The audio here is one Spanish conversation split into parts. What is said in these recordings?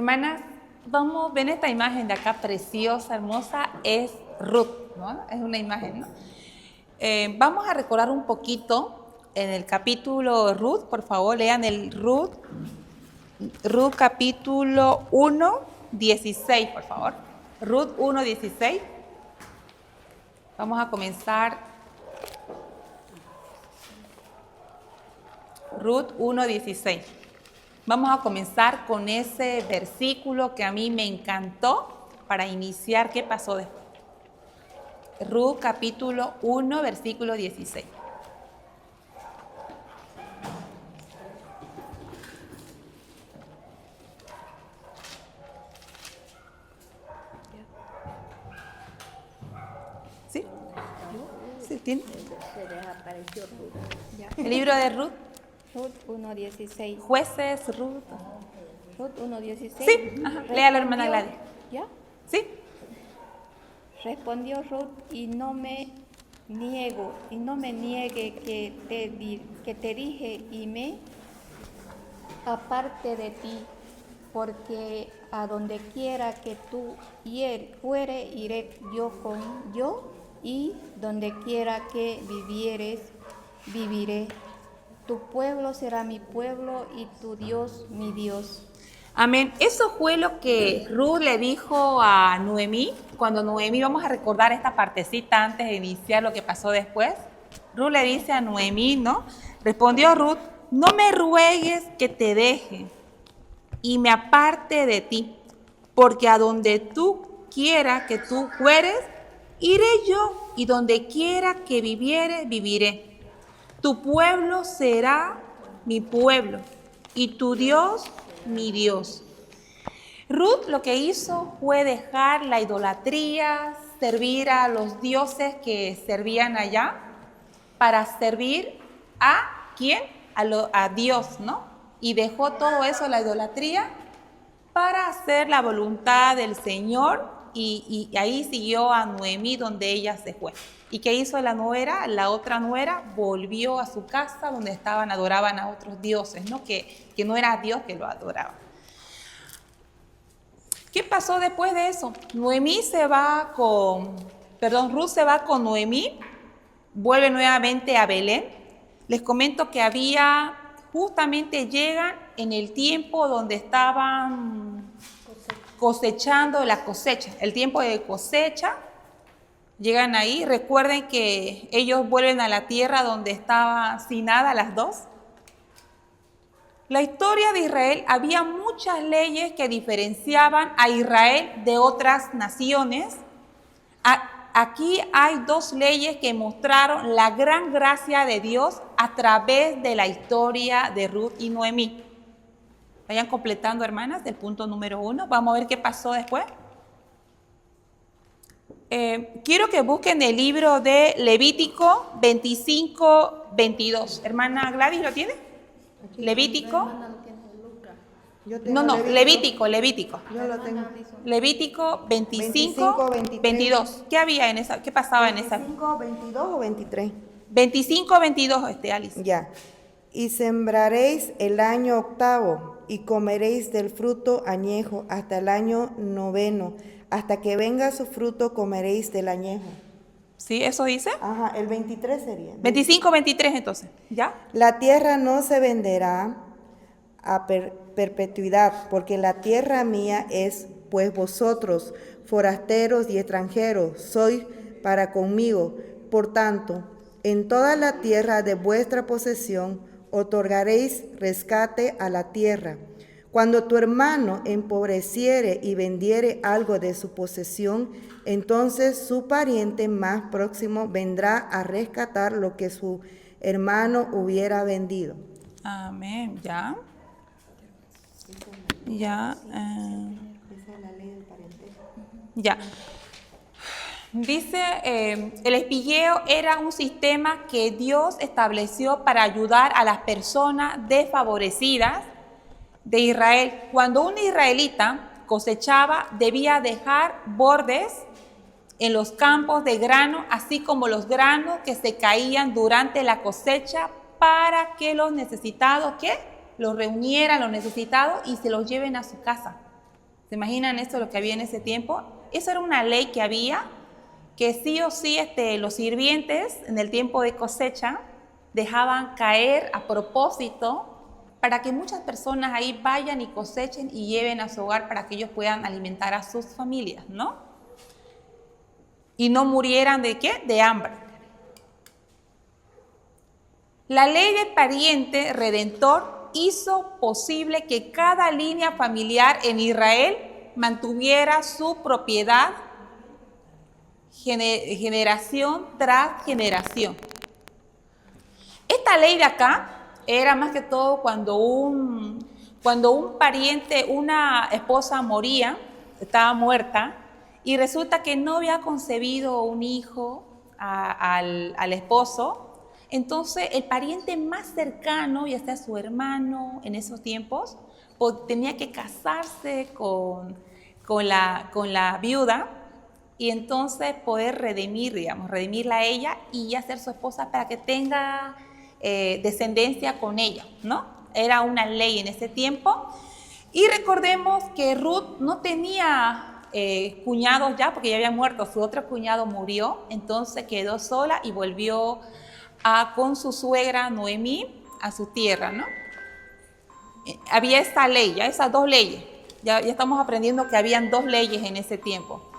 Hermanas, vamos, ven esta imagen de acá preciosa, hermosa, es Ruth, ¿no? Es una imagen, ¿no? Vamos a recordar un poquito en el capítulo Ruth, por favor, lean el Ruth capítulo 1, 16, por favor. Ruth 1, 16. Vamos a comenzar. Ruth 1, 16. Vamos a comenzar con ese versículo que a mí me encantó para iniciar qué pasó después. Ruth capítulo 1, versículo 16. ¿Sí? ¿Sí tiene? Se desapareció Ruth. Ya. El libro de Ruth. Ruth 1:16. Jueces, Ruth. Ruth 1:16. Sí, ajá. Léalo, hermana Gladys. ¿Ya? Sí. Respondió Ruth, y no me niegue que te dije y me aparte de ti, porque a donde quiera que tú fuere, iré yo, y donde quiera que vivieres, viviré. Tu pueblo será mi pueblo y tu Dios mi Dios. Amén. Eso fue lo que Ruth le dijo a Noemí. Cuando Noemí, vamos a recordar esta partecita antes de iniciar lo que pasó después. Ruth le dice a Noemí, ¿no? Respondió Ruth, no me ruegues que te deje y me aparte de ti, porque a donde tú quieras que tú fueres, iré yo, y donde quiera que viviere, viviré. Tu pueblo será mi pueblo y tu Dios mi Dios. Ruth lo que hizo fue dejar la idolatría, servir a los dioses que servían allá, para servir a ¿quién? A Dios, ¿no? Y dejó todo eso, la idolatría, para hacer la voluntad del Señor, y ahí siguió a Noemí donde ella se fue. ¿Y qué hizo la nuera? La otra nuera volvió a su casa donde adoraban a otros dioses, ¿no? Que no era Dios que lo adoraba. ¿Qué pasó después de eso? Ruth se va con Noemí, vuelve nuevamente a Belén. Les comento que llegan en el tiempo donde estaban cosechando la cosecha, el tiempo de cosecha. Llegan ahí, recuerden que ellos vuelven a la tierra donde estaba sin nada las dos. La historia de Israel, había muchas leyes que diferenciaban a Israel de otras naciones. Aquí hay dos leyes que mostraron la gran gracia de Dios a través de la historia de Ruth y Noemí. Vayan completando, hermanas, el punto número 1. Vamos a ver qué pasó después. Quiero que busquen el libro de Levítico 25, 22. Hermana Gladys, ¿lo tiene? Levítico. Levítico. Yo lo tengo. Levítico 25, 22. ¿Qué había en esa? ¿Qué pasaba en esa? 25, 22 o 23. 25, 22, Alice. Ya. Y sembraréis el año octavo y comeréis del fruto añejo hasta el año noveno. Hasta que venga su fruto comeréis del añejo. ¿Sí? ¿Eso dice? Ajá, el 23 sería. 25, 23 entonces. ¿Ya? La tierra no se venderá a perpetuidad, porque la tierra mía es, pues vosotros, forasteros y extranjeros, sois para conmigo. Por tanto, en toda la tierra de vuestra posesión otorgaréis rescate a la tierra. Cuando tu hermano empobreciere y vendiere algo de su posesión, entonces su pariente más próximo vendrá a rescatar lo que su hermano hubiera vendido. Amén. ¿Ya? Ya. Ya. Dice, el espigueo era un sistema que Dios estableció para ayudar a las personas desfavorecidas de Israel. Cuando un israelita cosechaba, debía dejar bordes en los campos de grano, así como los granos que se caían durante la cosecha, para que los necesitados, ¿qué? Los reunieran, los necesitados, y se los lleven a su casa. ¿Se imaginan esto, lo que había en ese tiempo? Esa era una ley que había, que sí o sí los sirvientes en el tiempo de cosecha dejaban caer a propósito para que muchas personas ahí vayan y cosechen y lleven a su hogar para que ellos puedan alimentar a sus familias, ¿no? Y no murieran ¿de qué? De hambre. La ley del pariente redentor hizo posible que cada línea familiar en Israel mantuviera su propiedad generación tras generación. Esta ley de acá era más que todo cuando un pariente, una esposa moría, estaba muerta, y resulta que no había concebido un hijo al esposo. Entonces el pariente más cercano, ya sea su hermano en esos tiempos, tenía que casarse con la viuda y entonces poder redimirla a ella y ya ser su esposa para que tenga descendencia con ella, ¿no? Era una ley en ese tiempo. Y recordemos que Ruth no tenía cuñados ya, porque ya había muerto, su otro cuñado murió, entonces quedó sola y volvió con su suegra Noemí a su tierra, ¿no? Había esta ley, ya esas dos leyes, ya estamos aprendiendo que habían dos leyes en ese tiempo.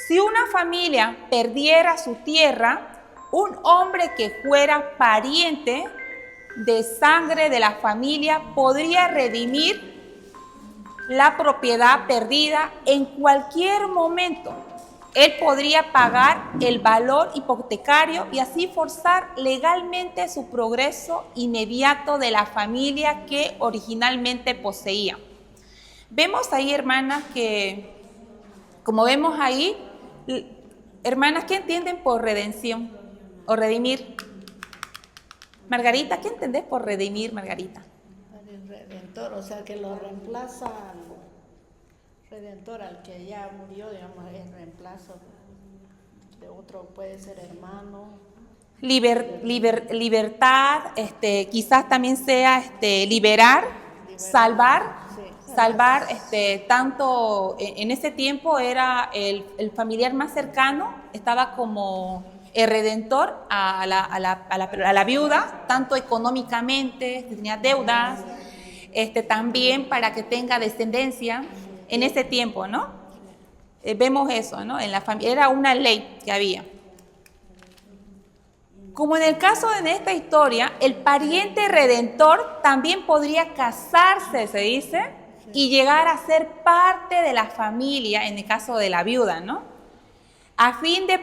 Si una familia perdiera su tierra, un hombre que fuera pariente de sangre de la familia podría redimir la propiedad perdida en cualquier momento. Él podría pagar el valor hipotecario y así forzar legalmente su progreso inmediato de la familia que originalmente poseía. Vemos ahí, hermanas, que, como vemos ahí, hermanas, ¿qué entienden por redención o redimir? Margarita, ¿qué entendés por redimir, Margarita? El redentor, o sea, que lo reemplaza al redentor, al que ya murió, digamos, es reemplazo de otro, puede ser hermano. Libertad, quizás también sea liberar, salvar, tanto en ese tiempo era el familiar más cercano, estaba como el redentor a la viuda, tanto económicamente, tenía deudas, también para que tenga descendencia en ese tiempo, ¿no? Vemos eso, ¿no? En la familia era una ley que había. Como en el caso de esta historia, el pariente redentor también podría casarse, se dice, y llegar a ser parte de la familia, en el caso de la viuda, ¿no? A fin de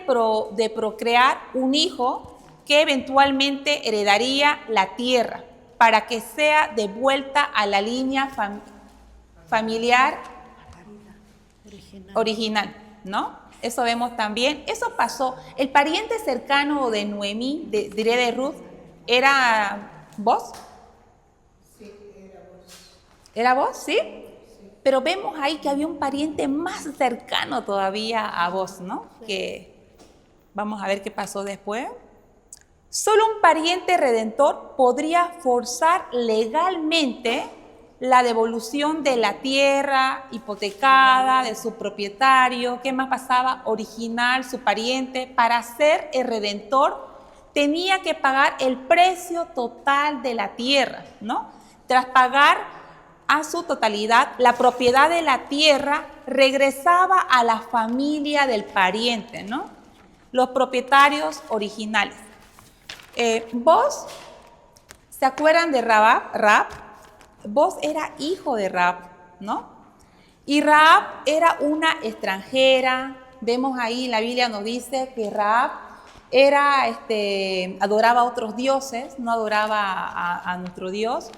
procrear un hijo que eventualmente heredaría la tierra para que sea devuelta a la línea familiar original, ¿no? Eso vemos también. Eso pasó. El pariente cercano de Noemí, diré de Ruth, ¿era vos? Sí, era vos. ¿Era vos? ¿Sí? Pero vemos ahí que había un pariente más cercano todavía a vos, ¿no? Sí. Que vamos a ver qué pasó después. Solo un pariente redentor podría forzar legalmente la devolución de la tierra hipotecada de su propietario. ¿Qué más pasaba? Original, su pariente. Para ser el redentor tenía que pagar el precio total de la tierra, ¿no? Tras pagar a su totalidad, la propiedad de la tierra regresaba a la familia del pariente, ¿no? Los propietarios originales. ¿Vos se acuerdan de Rahab? Vos era hijo de Rahab, ¿no? Y Rahab era una extranjera. Vemos ahí, la Biblia nos dice que Rahab era, adoraba a otros dioses, no adoraba a nuestro Dios.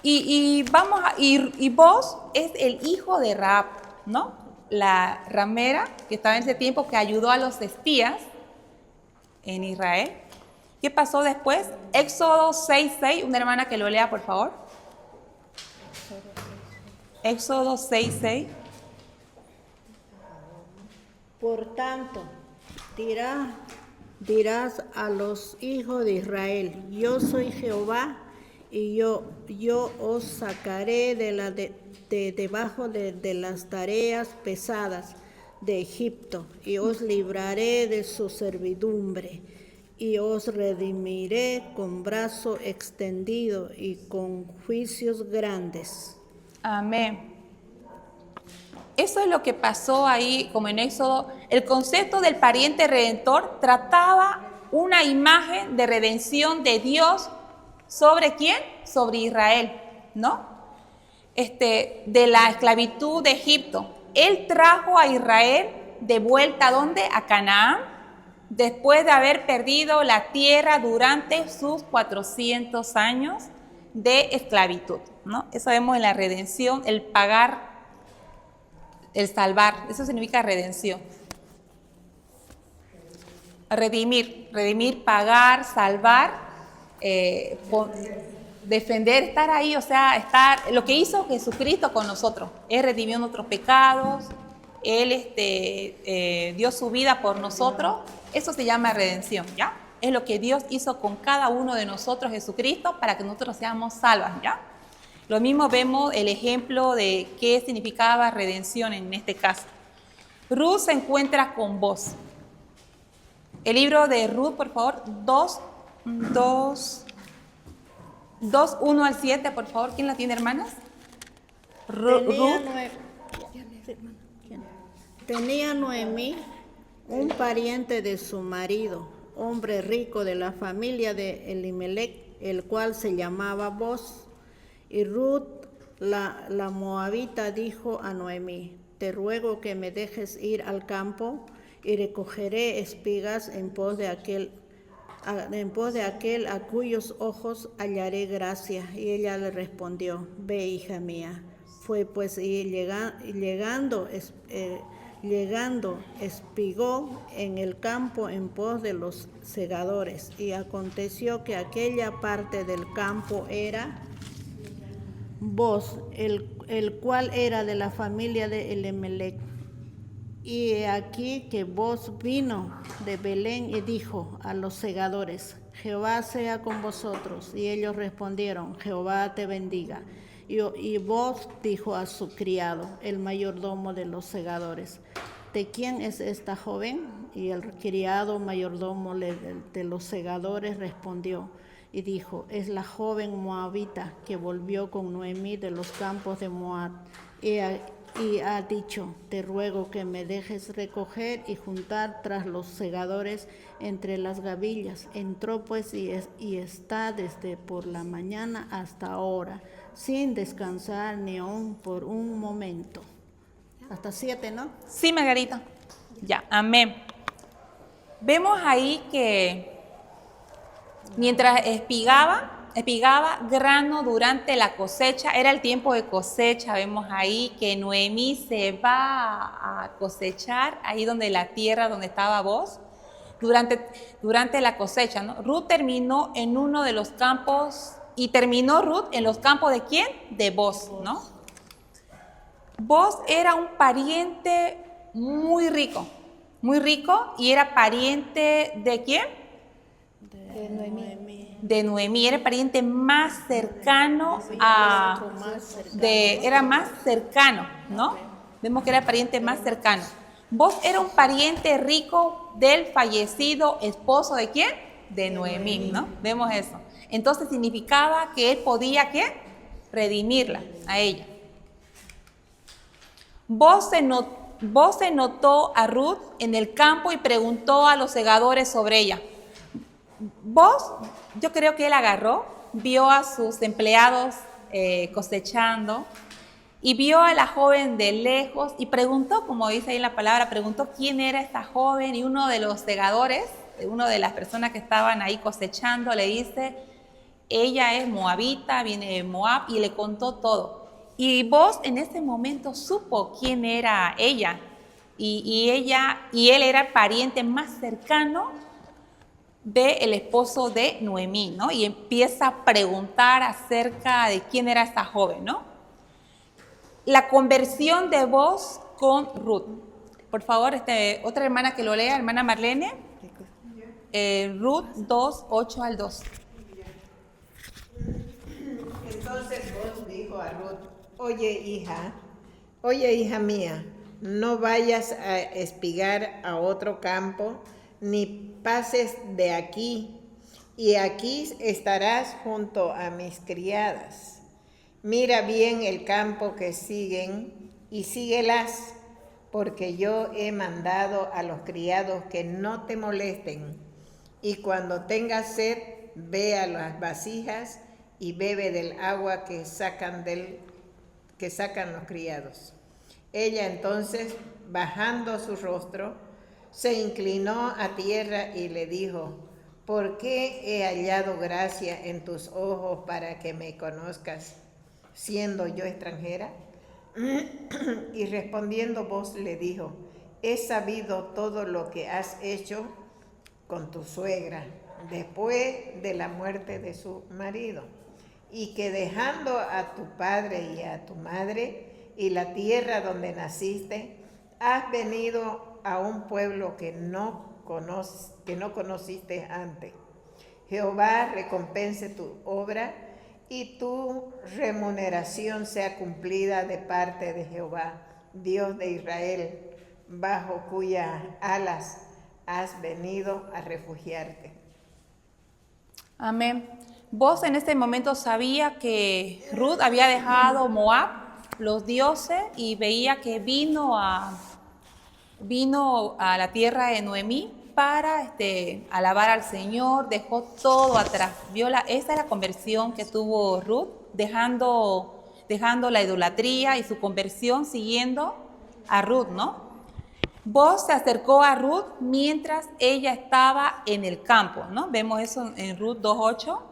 Y vos es el hijo de Rahab, ¿no? La ramera que estaba en ese tiempo que ayudó a los espías en Israel. ¿Qué pasó después? Éxodo 6:6, una hermana que lo lea, por favor. Éxodo 6:6. Por tanto, dirás a los hijos de Israel, yo soy Jehová, y yo os sacaré de debajo de las tareas pesadas de Egipto, y os libraré de su servidumbre, y os redimiré con brazo extendido y con juicios grandes. Amén. Eso es lo que pasó ahí, como en Éxodo. El concepto del pariente redentor trataba una imagen de redención de Dios ¿sobre quién? Sobre Israel, ¿no? De la esclavitud de Egipto. Él trajo a Israel de vuelta, ¿a dónde? A Canaán, después de haber perdido la tierra durante sus 400 años de esclavitud, ¿no? Eso vemos en la redención, el pagar, el salvar, eso significa redención. Redimir, pagar, salvar, defender, estar ahí, o sea, lo que hizo Jesucristo con nosotros. Él redimió nuestros pecados, Él dio su vida por nosotros. Eso se llama redención, ¿ya? Es lo que Dios hizo con cada uno de nosotros, Jesucristo, para que nosotros seamos salvos, ¿ya? Lo mismo vemos el ejemplo de qué significaba redención en este caso. Ruth se encuentra con vos. El libro de Ruth, por favor, 2, 1 al 7, por favor. ¿Quién la tiene, hermanas? Tenía Noemí un pariente de su marido, hombre rico de la familia de Elimelech, el cual se llamaba Boz. Y Ruth, la moabita, dijo a Noemí: te ruego que me dejes ir al campo y recogeré espigas en pos de aquel a cuyos ojos hallaré gracia. Y ella le respondió: ve, hija mía. Fue pues, y llegando espigó en el campo en pos de los segadores. Y aconteció que aquella parte del campo era Boz, el cual era de la familia de Elimelech. Y he aquí que Boz vino de Belén y dijo a los segadores: Jehová sea con vosotros. Y ellos respondieron: Jehová te bendiga. Y Boz dijo a su criado, el mayordomo de los segadores: ¿de quién es esta joven? Y el criado mayordomo de los segadores respondió y dijo: es la joven moabita que volvió con Noemí de los campos de Moab. Y ha dicho: te ruego que me dejes recoger y juntar tras los segadores entre las gavillas. Entró pues y está desde por la mañana hasta ahora, sin descansar ni aun por un momento. Hasta 7, ¿no? Sí, Margarita. Ya, amén. Vemos ahí que mientras espigaba grano durante la cosecha, era el tiempo de cosecha. Vemos ahí que Noemí se va a cosechar ahí donde la tierra donde estaba Boz durante la cosecha, ¿no? Ruth terminó en uno de los campos, y terminó Ruth en los campos ¿de quién? De Boz, ¿no? Boz era un pariente muy rico, y era pariente ¿de quién? De Noemí. De Noemí, era el pariente más cercano era más cercano, ¿no? Vemos que era el pariente más cercano. Boz era un pariente rico del fallecido esposo ¿de quién? De Noemí, ¿no? Vemos eso. Entonces significaba que él podía, ¿qué? Redimirla a ella. Boz se notó a Ruth en el campo y preguntó a los segadores sobre ella. Boz, yo creo que él agarró, vio a sus empleados cosechando y vio a la joven de lejos y preguntó, como dice ahí en la palabra, preguntó quién era esta joven, y uno de los segadores, una de las personas que estaban ahí cosechando, le dice: ella es moabita, viene de Moab, y le contó todo. Y Boz en ese momento supo quién era ella, y él era el pariente más cercano del esposo de Noemí, ¿no? Y empieza a preguntar acerca de quién era esta joven, ¿no? La conversión de Boz con Ruth. Por favor, otra hermana que lo lea, hermana Marlene. Ruth 2, 8 al 2. Entonces Boaz dijo a Ruth, oye hija mía, no vayas a espigar a otro campo, ni pases de aquí, y aquí estarás junto a mis criadas. Mira bien el campo que siguen y síguelas, porque yo he mandado a los criados que no te molesten. Y cuando tengas sed, ve a las vasijas y bebe del agua que sacan los criados. Ella entonces, bajando su rostro, se inclinó a tierra y le dijo, ¿por qué he hallado gracia en tus ojos para que me conozcas, siendo yo extranjera? Y respondiendo Boaz le dijo, he sabido todo lo que has hecho con tu suegra después de la muerte de su marido, y que dejando a tu padre y a tu madre y la tierra donde naciste, has venido a un pueblo que no conociste antes. Jehová recompense tu obra y tu remuneración sea cumplida de parte de Jehová, Dios de Israel, bajo cuyas alas has venido a refugiarte. Amén. Vos en este momento sabía que Ruth había dejado Moab, los dioses, y veía que vino a la tierra de Noemí para alabar al Señor, dejó todo atrás. Esa es la conversión que tuvo Ruth, dejando la idolatría y su conversión siguiendo a Ruth, ¿no? Boaz se acercó a Ruth mientras ella estaba en el campo, ¿no? Vemos eso en Ruth 2:8.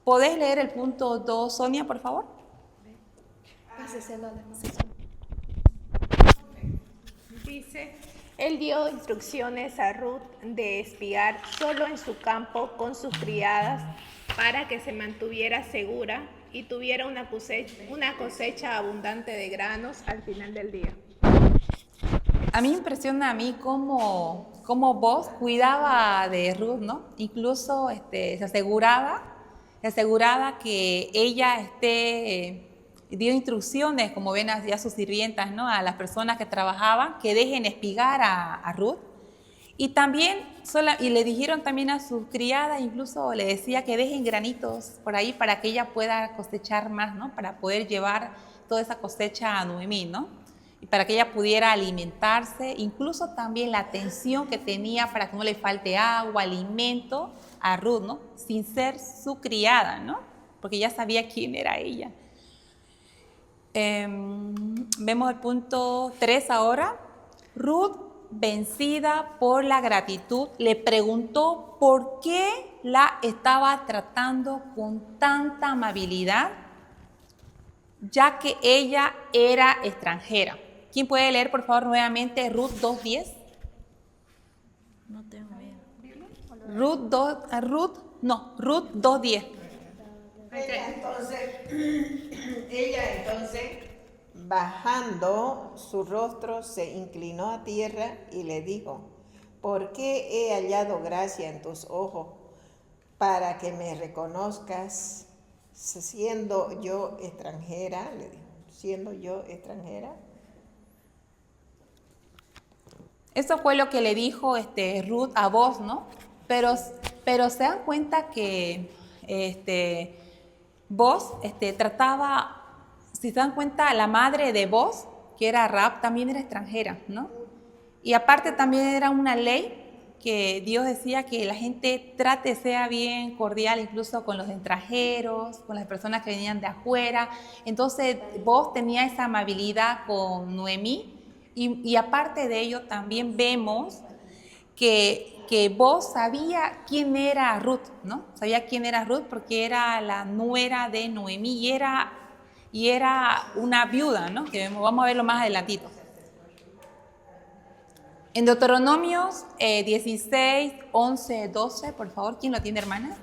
¿Podés leer el punto 2, Sonia, por favor? Dice, él dio instrucciones a Ruth de espiar solo en su campo con sus criadas para que se mantuviera segura y tuviera una cosecha abundante de granos al final del día. A mí me impresiona cómo Boaz cuidaba de Ruth, ¿no? Incluso se aseguraba que ella dio instrucciones, como ven ya sus sirvientas, ¿no? A las personas que trabajaban, que dejen espigar a Ruth. Y también, y le dijeron también a sus criadas, incluso le decía que dejen granitos por ahí para que ella pueda cosechar más, ¿no? Para poder llevar toda esa cosecha a Noemí, ¿no? Y para que ella pudiera alimentarse, incluso también la atención que tenía para que no le falte agua, alimento a Ruth, ¿no? Sin ser su criada, ¿no? Porque ya sabía quién era ella. Vemos el punto 3 ahora. Ruth, vencida por la gratitud, le preguntó por qué la estaba tratando con tanta amabilidad, ya que ella era extranjera. ¿Quién puede leer, por favor, nuevamente Ruth 2:10? No tengo bien. Ruth 2:10. Ella entonces, bajando su rostro, se inclinó a tierra y le dijo, ¿por qué he hallado gracia en tus ojos para que me reconozcas siendo yo extranjera? Le dijo, siendo yo extranjera. Eso fue lo que le dijo Ruth a Boaz, ¿no? Pero se dan cuenta que Boaz trataba, si se dan cuenta, la madre de Boaz, que era Rahab, también era extranjera, ¿no? Y aparte también era una ley que Dios decía que la gente sea bien cordial, incluso con los extranjeros, con las personas que venían de afuera. Entonces Boaz tenía esa amabilidad con Noemí. Y aparte de ello también vemos que Boaz sabía quién era Ruth, ¿no? Sabía quién era Ruth porque era la nuera de Noemí y era una viuda, ¿no? Que vamos a verlo más adelantito. En Deuteronomios 16, 11, 12, por favor, ¿quién lo tiene, hermana?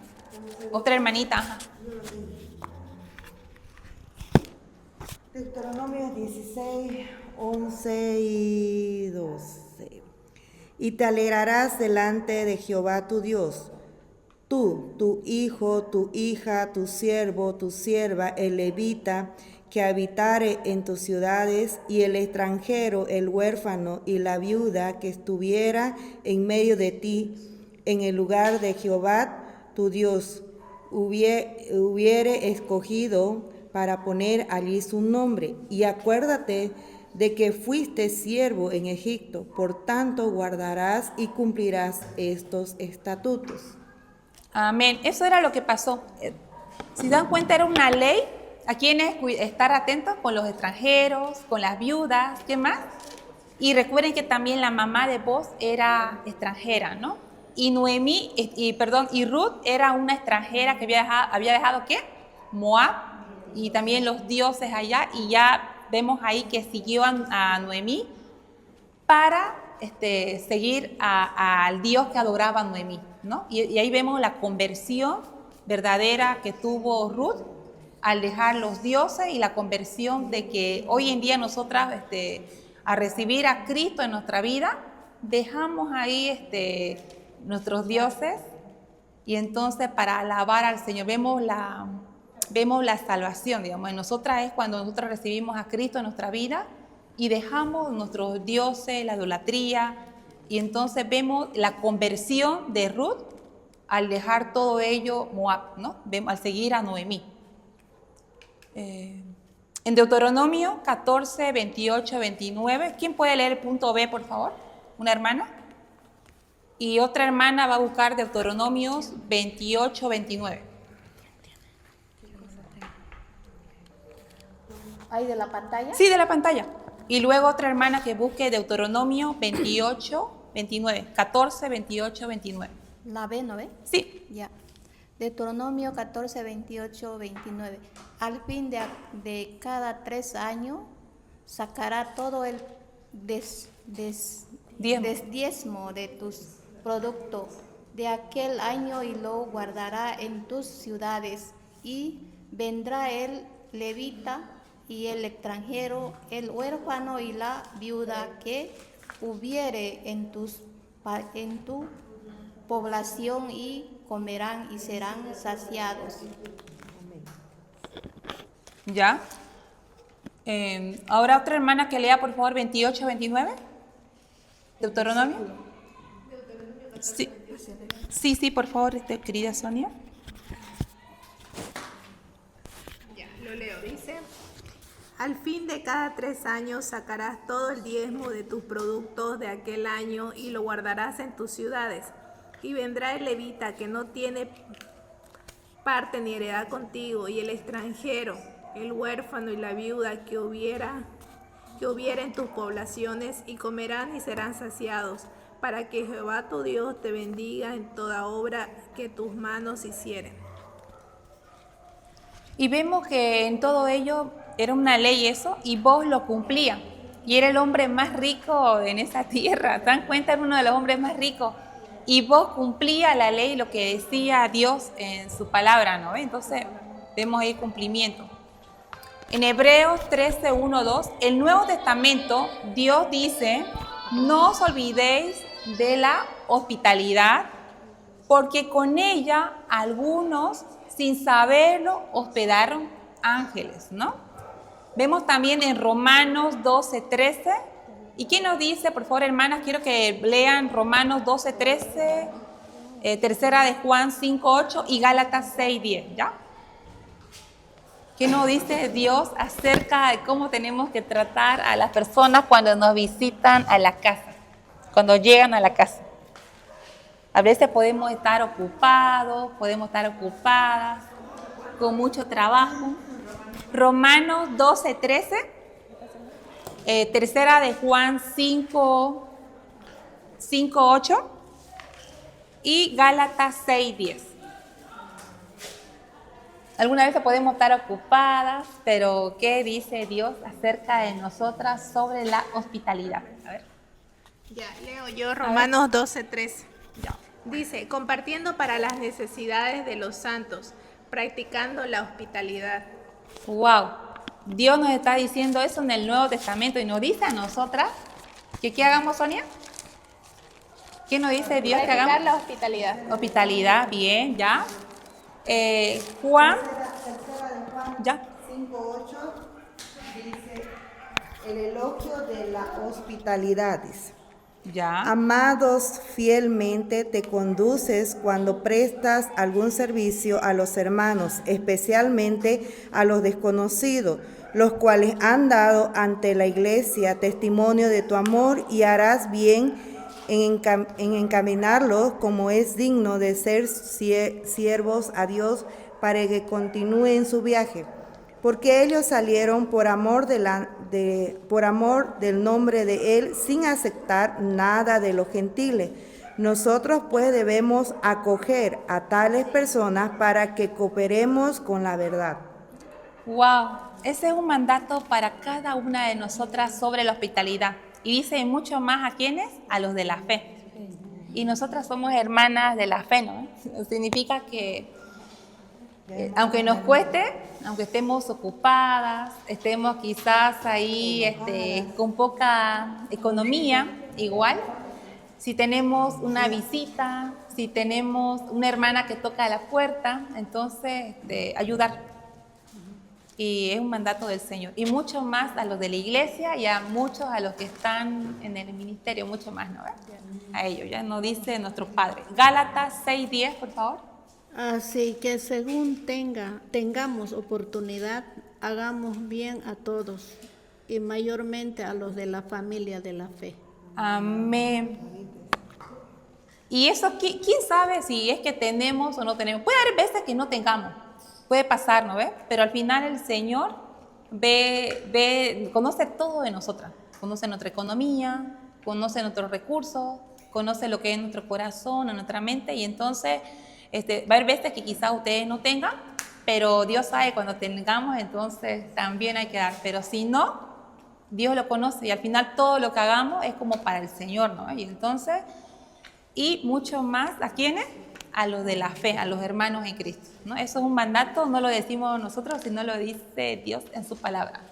Otra hermanita, ajá. Deuteronomios 16, 11 y 12. Y te alegrarás delante de Jehová tu Dios tú, tu hijo, tu hija, tu siervo, tu sierva, el levita, que habitare en tus ciudades, y el extranjero, el huérfano y la viuda que estuviera en medio de ti, en el lugar de Jehová tu Dios, hubiere escogido para poner allí su nombre. Y acuérdate de que fuiste siervo en Egipto, por tanto guardarás y cumplirás estos estatutos. Amén. Eso era lo que pasó. Si dan cuenta, era una ley a quienes estar atentos con los extranjeros, con las viudas, ¿qué más? Y recuerden que también la mamá de Boaz era extranjera, ¿no? Y y Ruth era una extranjera que había dejado ¿qué? Moab, y también los dioses allá, y ya vemos ahí que siguió a Noemí para seguir al Dios que adoraba a Noemí, ¿no? Y ahí vemos la conversión verdadera que tuvo Ruth al dejar los dioses, y la conversión de que hoy en día nosotras, a recibir a Cristo en nuestra vida, dejamos ahí nuestros dioses, y entonces para alabar al Señor vemos la salvación, digamos. En nosotras es cuando nosotros recibimos a Cristo en nuestra vida y dejamos nuestros dioses, la idolatría, y entonces vemos la conversión de Ruth al dejar todo ello Moab, ¿no? Al seguir a Noemí. En Deuteronomio 14, 28, 29, ¿quién puede leer el punto B, por favor? ¿Una hermana? Y otra hermana va a buscar Deuteronomios 28, 29. ¿Ahí de la pantalla? Sí, de la pantalla. Y luego otra hermana que busque Deuteronomio 28, 29. 14, 28, 29. ¿La ve, no ve? Sí. Ya. Deuteronomio 14, 28, 29. Al fin de cada 3 años sacará todo el diezmo de tus productos de aquel año y lo guardará en tus ciudades. Y vendrá el levita y el extranjero, el huérfano y la viuda que hubiere en tu población, y comerán y serán saciados. ¿Ya? Ahora otra hermana que lea, por favor, 28, 29. Deuteronomio. Sí, sí, por favor, querida Sonia. Ya, lo leo. Dice: al fin de cada 3 años sacarás todo el diezmo de tus productos de aquel año y lo guardarás en tus ciudades. Y vendrá el levita que no tiene parte ni heredad contigo, y el extranjero, el huérfano y la viuda que hubiera en tus poblaciones, y comerán y serán saciados, para que Jehová tu Dios te bendiga en toda obra que tus manos hicieren. Y vemos que en todo ello era una ley eso, y Boaz lo cumplía. Y era el hombre más rico en esa tierra. ¿Se dan cuenta? Era uno de los hombres más ricos. Y Boaz cumplía la ley, lo que decía Dios en su palabra, ¿no? Entonces vemos ahí cumplimiento. En Hebreos 13, 1, 2, el Nuevo Testamento, Dios dice: no os olvidéis de la hospitalidad, porque con ella algunos, sin saberlo, hospedaron ángeles, ¿no? Vemos también en Romanos 12, 13. ¿Y quién nos dice, por favor, hermanas? Quiero que lean Romanos 12, 13, tercera de Juan 5, 8 y Gálatas 6, 10, ¿ya? ¿Qué nos dice Dios acerca de cómo tenemos que tratar a las personas cuando nos visitan a la casa, cuando llegan a la casa? A veces podemos estar ocupados, podemos estar ocupadas, con mucho trabajo. Romanos 12, 13. Tercera de Juan 5, 8 y Gálatas 6, 10. Alguna vez podemos estar ocupadas, pero ¿qué dice Dios acerca de nosotras sobre la hospitalidad? A ver. Ya, leo yo Romanos 12, 13. Dice: compartiendo para las necesidades de los santos, practicando la hospitalidad. ¡Wow! Dios nos está diciendo eso en el Nuevo Testamento y nos dice a nosotras que ¿qué hagamos, Sonia? ¿Qué nos dice Dios que Practicar hagamos? la hospitalidad. Hospitalidad, bien, ya. Juan, ya. 5:8 dice el elogio de la hospitalidad. Dice. Ya. Amados, fielmente te conduces cuando prestas algún servicio a los hermanos, especialmente a los desconocidos, los cuales han dado ante la iglesia testimonio de tu amor, y harás bien en encaminarlos como es digno de ser siervos a Dios para que continúen su viaje. Porque ellos salieron por amor del nombre de Él, sin aceptar nada de los gentiles. Nosotros pues debemos acoger a tales personas para que cooperemos con la verdad. Wow, ese es un mandato para cada una de nosotras sobre la hospitalidad. Y dice mucho más a quienes, a los de la fe. Y nosotras somos hermanas de la fe, ¿no? Significa que aunque nos cueste, aunque estemos ocupadas, estemos quizás ahí con poca economía, igual, si tenemos una visita, si tenemos una hermana que toca la puerta, entonces ayudar. Y es un mandato del Señor. Y mucho más a los de la iglesia y a muchos a los que están en el ministerio, mucho más, ¿no? A ellos, ya nos dice nuestro Padre. Gálatas 6:10, por favor. Así que según tengamos oportunidad, hagamos bien a todos y mayormente a los de la familia de la fe. Amén. Y eso, ¿quién sabe si es que tenemos o no tenemos? Puede haber veces que no tengamos, puede pasar, ¿no ves? Pero al final el Señor conoce todo de nosotras. Conoce nuestra economía, conoce nuestros recursos, conoce lo que es nuestro corazón, nuestra mente, y entonces va a haber veces que quizás ustedes no tengan, pero Dios sabe cuando tengamos, entonces también hay que dar. Pero si no, Dios lo conoce y al final todo lo que hagamos es como para el Señor, ¿no? Y entonces, y mucho más, ¿a quiénes? A los de la fe, a los hermanos en Cristo, ¿no? Eso es un mandato, no lo decimos nosotros, sino lo dice Dios en su palabra.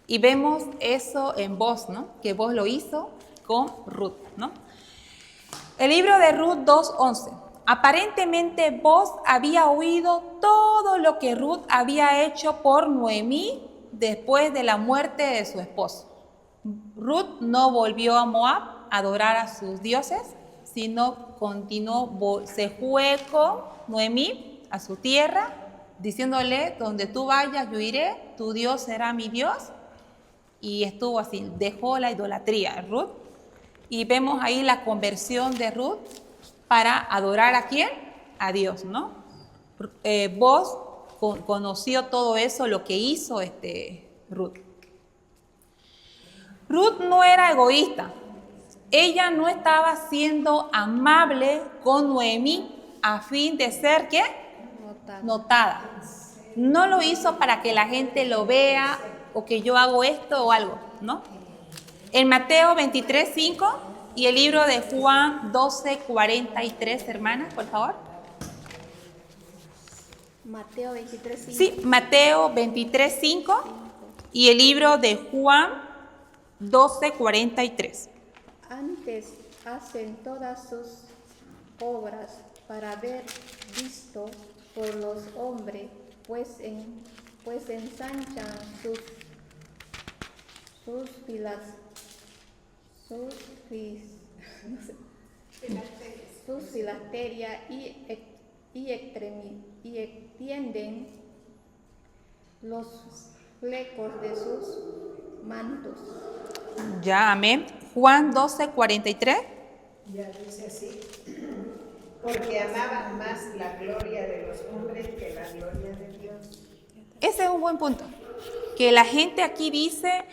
Y vemos eso en Boaz, ¿no? Que Boaz lo hizo con Ruth, ¿no? El libro de Ruth 2:11. Aparentemente Boaz había oído todo lo que Ruth había hecho por Noemí después de la muerte de su esposo. Ruth no volvió a Moab a adorar a sus dioses, sino continuó, se fue con Noemí a su tierra, diciéndole: donde tú vayas yo iré, tu Dios será mi Dios. Y estuvo así, dejó la idolatría Ruth. Y vemos ahí la conversión de Ruth para adorar ¿a quién? A Dios, ¿no? Boaz conoció todo eso, lo que hizo Ruth. Ruth no era egoísta. Ella no estaba siendo amable con Noemí a fin de ser, ¿qué? Notada. No lo hizo para que la gente lo vea o que yo hago esto o algo, ¿no? En Mateo 23:5 y el libro de Juan 12:43, hermanas, por favor. Mateo 23:5. Sí, Mateo 23:5 y el libro de Juan 12:43. Antes hacen todas sus obras para haber visto por los hombres, pues ensanchan sus filacterias y extienden los flecos de sus mantos. Ya, amén. Juan 12:43. Ya dice así, porque amaban más la gloria de los hombres que la gloria de Dios. Ese es un buen punto. Que la gente aquí dice,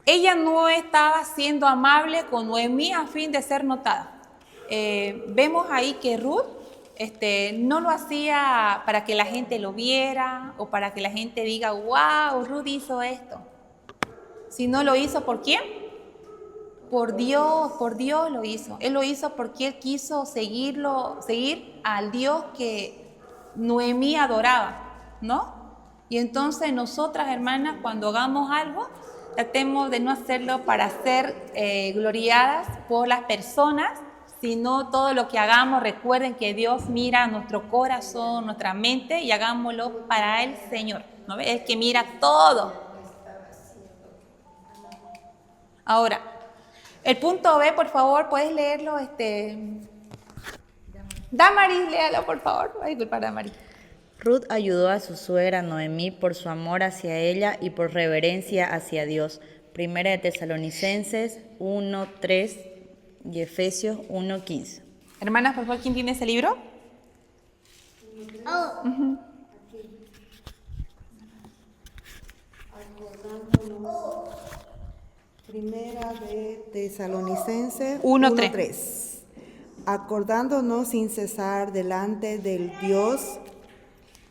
ella no estaba siendo amable con Noemí a fin de ser notada. Vemos ahí que Ruth no lo hacía para que la gente lo viera o para que la gente diga, wow, Ruth hizo esto. Sino lo hizo ¿por quién? Por Dios lo hizo. Él lo hizo porque él quiso seguir al Dios que Noemí adoraba, ¿no? Y entonces nosotras, hermanas, cuando hagamos algo, tratemos de no hacerlo para ser gloriadas por las personas, sino todo lo que hagamos, recuerden que Dios mira nuestro corazón, nuestra mente, y hagámoslo para el Señor, ¿no ve? El que mira todo. Ahora, el punto B, por favor, ¿puedes leerlo? Damaris, léalo, por favor. Ay, disculpa, Damaris. Ruth ayudó a su suegra Noemí por su amor hacia ella y por reverencia hacia Dios. Primera de Tesalonicenses 1:3 y Efesios 1:15. Hermanas, por favor, ¿quién tiene ese libro? Primera de Tesalonicenses 1:3. Acordándonos sin cesar delante del Dios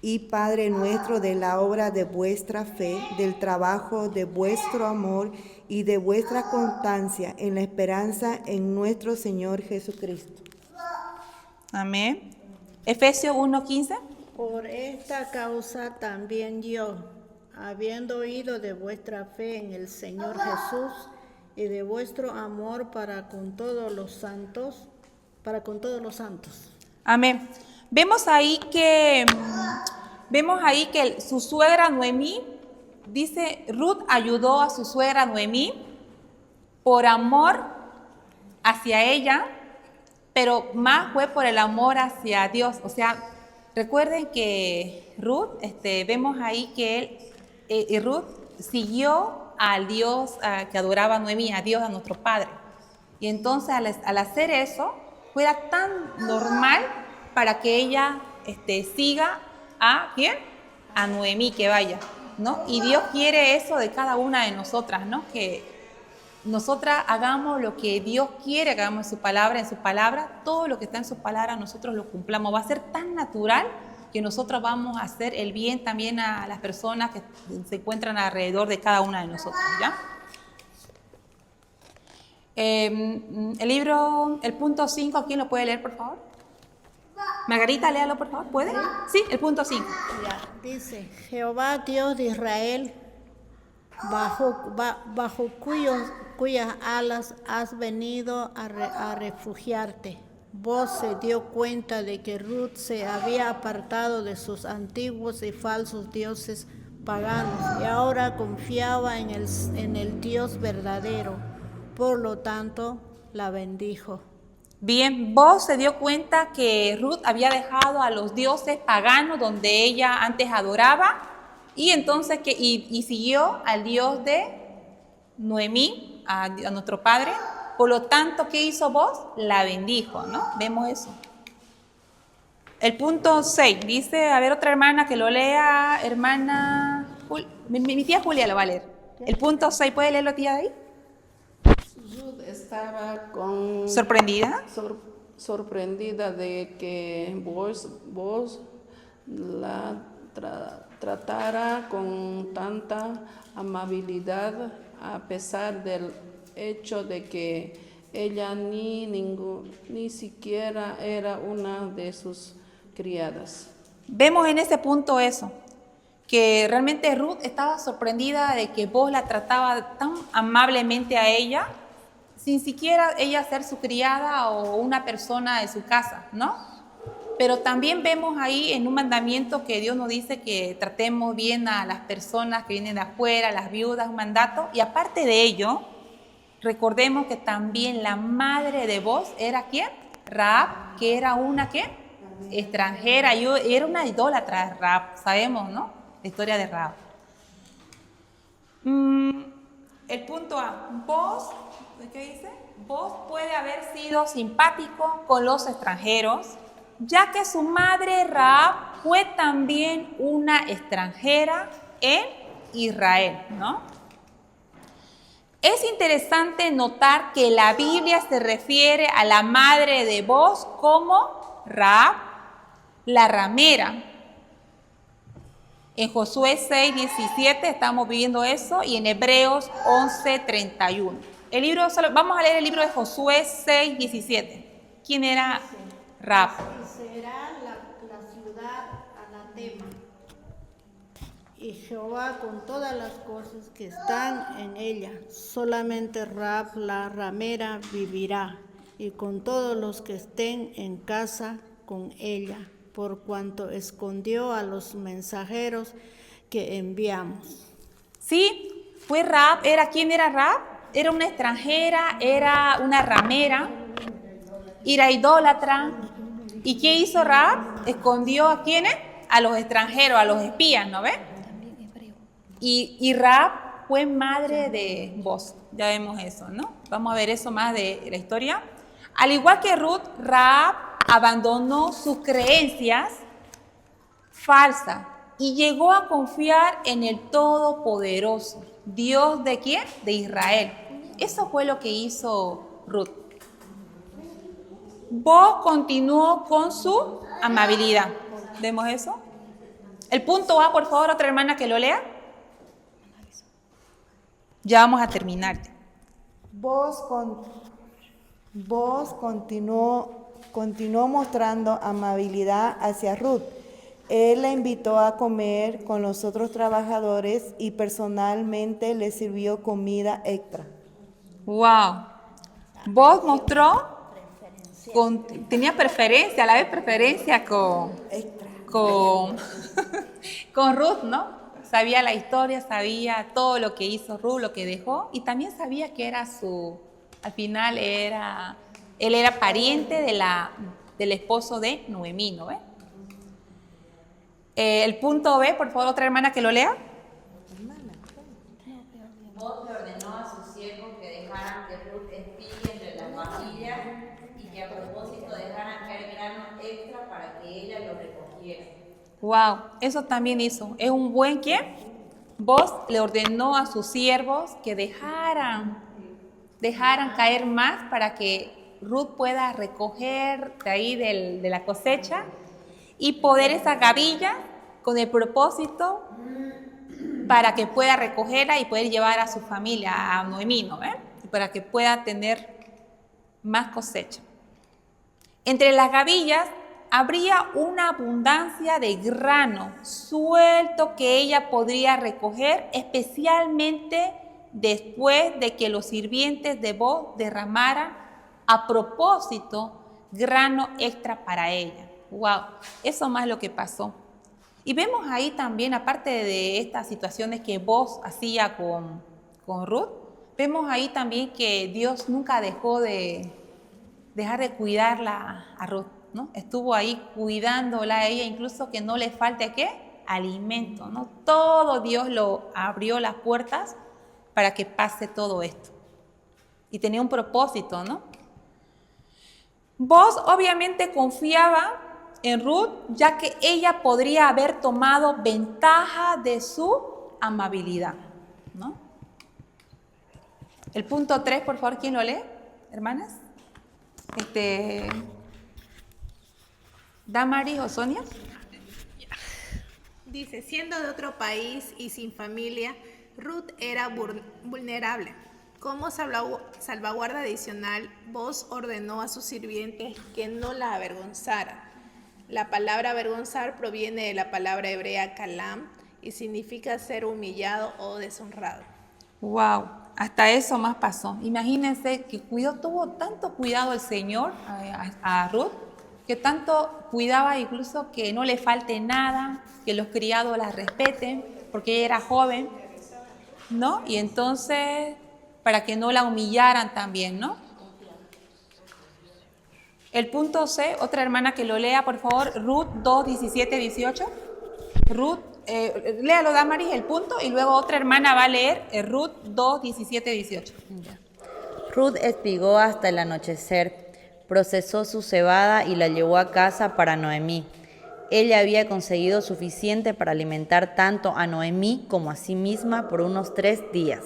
y Padre nuestro de la obra de vuestra fe, del trabajo de vuestro amor y de vuestra constancia en la esperanza en nuestro Señor Jesucristo. Amén. Efesios 1:15. Por esta causa también yo, habiendo oído de vuestra fe en el Señor Jesús y de vuestro amor para con todos los santos, Amén. Vemos ahí que su suegra Noemí, dice, Ruth ayudó a su suegra Noemí por amor hacia ella, pero más fue por el amor hacia Dios. O sea, recuerden que Ruth, vemos ahí que Ruth siguió al Dios que adoraba a Noemí, a Dios, a nuestro Padre. Y entonces al hacer eso, fuera tan normal para que ella siga a ¿quién? A Noemí, que vaya, ¿no? Y Dios quiere eso de cada una de nosotras, ¿no? Que nosotras hagamos lo que Dios quiere que hagamos en su palabra, todo lo que está en su palabra nosotros lo cumplamos. Va a ser tan natural que nosotros vamos a hacer el bien también a las personas que se encuentran alrededor de cada una de nosotros, ¿ya? El punto 5, ¿quién lo puede leer, por favor? Margarita, léalo, por favor, ¿puede? Sí, el punto 5. dice, Jehová Dios de Israel, bajo cuyas alas has venido a refugiarte. Vos se dio cuenta de que Ruth se había apartado de sus antiguos y falsos dioses paganos y ahora confiaba en el Dios verdadero. Por lo tanto, la bendijo. Bien, Boaz se dio cuenta que Ruth había dejado a los dioses paganos donde ella antes adoraba y entonces y siguió al Dios de Noemí, a nuestro padre. Por lo tanto, ¿qué hizo Boaz? La bendijo, ¿no? Vemos eso. El punto 6 dice, a ver, otra hermana que lo lea, hermana, mi tía Julia lo va a leer. El punto 6, ¿puede leerlo, tía, de ahí? Ruth estaba sorprendida de que vos la tratara con tanta amabilidad, a pesar del hecho de que ella ni siquiera era una de sus criadas. Vemos en ese punto eso, que realmente Ruth estaba sorprendida de que vos la trataba tan amablemente a ella, sin siquiera ella ser su criada o una persona de su casa, ¿no? Pero también vemos ahí en un mandamiento que Dios nos dice que tratemos bien a las personas que vienen de afuera, las viudas, un mandato. Y aparte de ello, recordemos que también la madre de Boaz era ¿quién? Rahab, que era una ¿qué? Extranjera, y era una idólatra Rahab, sabemos, ¿no? La historia de Rahab. El punto A, Boaz, ¿qué dice? Boaz puede haber sido simpático con los extranjeros, ya que su madre Rahab fue también una extranjera en Israel, ¿no? Es interesante notar que la Biblia se refiere a la madre de Boaz como Rahab, la ramera. En Josué 6:17 estamos viendo eso y en Hebreos 11:31. Vamos a leer el libro de Josué 6:17. ¿Quién era Rahab? Y será la ciudad anatema, y Jehová con todas las cosas que están en ella. Solamente Rahab la ramera vivirá, y con todos los que estén en casa con ella, por cuanto escondió a los mensajeros que enviamos. Sí, fue Rahab. ¿Quién era Rahab? Era una extranjera, era una ramera, era idólatra. ¿Y qué hizo Rahab? Escondió ¿a quiénes? A los extranjeros, a los espías, ¿no ves? Y Rahab fue madre de Boz. Ya vemos eso, ¿no? Vamos a ver eso más de la historia. Al igual que Ruth, Rahab abandonó sus creencias falsas y llegó a confiar en el Todopoderoso. ¿Dios de quién? De Israel. Eso fue lo que hizo Ruth. Boz continuó con su amabilidad. ¿Vemos eso? El punto A, por favor, otra hermana que lo lea. Ya vamos a terminar. Vos continuó mostrando amabilidad hacia Ruth. Él la invitó a comer con los otros trabajadores y personalmente le sirvió comida extra. ¡Wow! Vos mostró, tenía preferencia, a la vez preferencia con Ruth, ¿no? Sabía la historia, sabía todo lo que hizo Ruth, lo que dejó, y también sabía que era al final él era pariente del esposo de Noemí, ¿no? El punto B, por favor, otra hermana que lo lea. Boz le ordenó a sus siervos que dejaran que Ruth espíe entre las vajillas y que a propósito dejaran caer grano extra para que ella lo recogiera. Wow, eso también hizo. ¿Es un buen quién? Boz le ordenó a sus siervos que dejaran caer más para que Ruth pueda recoger de ahí de la cosecha y poder esa gavilla con el propósito para que pueda recogerla y poder llevar a su familia, a Noemí, ¿no? Para que pueda tener más cosecha. Entre las gavillas habría una abundancia de grano suelto que ella podría recoger, especialmente después de que los sirvientes de Boz derramaran a propósito grano extra para ella. ¡Wow! Eso más lo que pasó. Y vemos ahí también, aparte de estas situaciones que Boz hacía con Ruth, vemos ahí también que Dios nunca dejó de dejar de cuidarla a Ruth, ¿no? Estuvo ahí cuidándola a ella, incluso que no le falte ¿qué? Alimento, ¿no? Todo Dios lo abrió las puertas para que pase todo esto. Y tenía un propósito, ¿no? Boz obviamente confiaba en Ruth, ya que ella podría haber tomado ventaja de su amabilidad, ¿no? El punto 3, por favor, ¿quién lo lee, hermanas? Damaris o Sonia. Dice, siendo de otro país y sin familia, Ruth era vulnerable. Como salvaguarda adicional, Boz ordenó a sus sirvientes que no la avergonzaran. La palabra avergonzar proviene de la palabra hebrea kalam y significa ser humillado o deshonrado. Wow, hasta eso más pasó. Imagínense que tuvo tanto cuidado el Señor a Ruth, que tanto cuidaba incluso que no le falte nada, que los criados la respeten, porque ella era joven, ¿no? Y entonces, para que no la humillaran también, ¿no? El punto C, otra hermana que lo lea, por favor, Ruth 2, 17, 18. Ruth, léalo, Damaris, el punto, y luego otra hermana va a leer Ruth 2, 17, 18. Ruth espigó hasta el anochecer, procesó su cebada y la llevó a casa para Noemí. Ella había conseguido suficiente para alimentar tanto a Noemí como a sí misma por unos 3 días.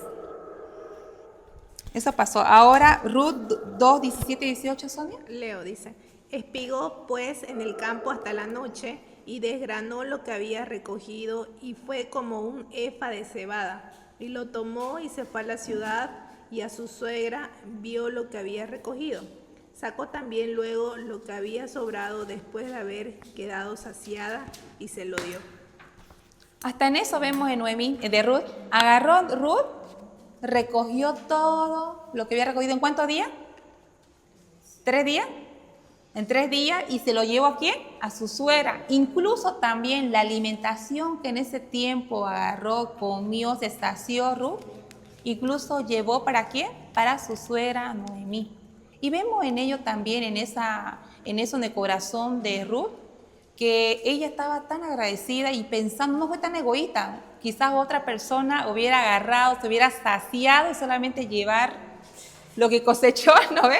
Eso pasó. Ahora, Ruth 2, 17 y 18, Sonia. Leo dice, espigó pues en el campo hasta la noche y desgranó lo que había recogido y fue como un efa de cebada. Y lo tomó y se fue a la ciudad y a su suegra vio lo que había recogido. Sacó también luego lo que había sobrado después de haber quedado saciada y se lo dio. Hasta en eso vemos en Noemí, de Ruth. Agarró Ruth, recogió todo lo que había recogido. ¿En cuántos días? 3 días. En 3 días, y se lo llevó ¿a quién? A su suegra. Incluso también la alimentación que en ese tiempo agarró, comió, se sació Ruth, incluso llevó ¿para quién? Para su suegra Noemí. Y vemos en ello también, en eso en el corazón de Ruth, que ella estaba tan agradecida y pensando, no fue tan egoísta. Quizás otra persona hubiera agarrado, se hubiera saciado y solamente llevar lo que cosechó, ¿no ve?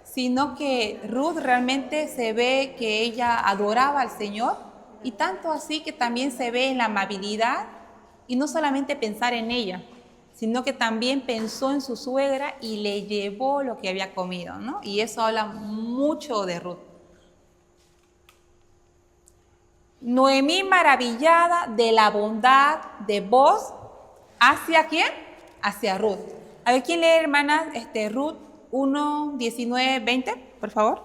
Sino que Ruth realmente se ve que ella adoraba al Señor, y tanto así que también se ve en la amabilidad, y no solamente pensar en ella, sino que también pensó en su suegra y le llevó lo que había comido, ¿no? Y eso habla mucho de Ruth. Noemí maravillada de la bondad de Boaz, ¿hacia quién? Hacia Ruth. A ver, ¿quién lee, hermanas? Ruth 1, 19, 20, por favor.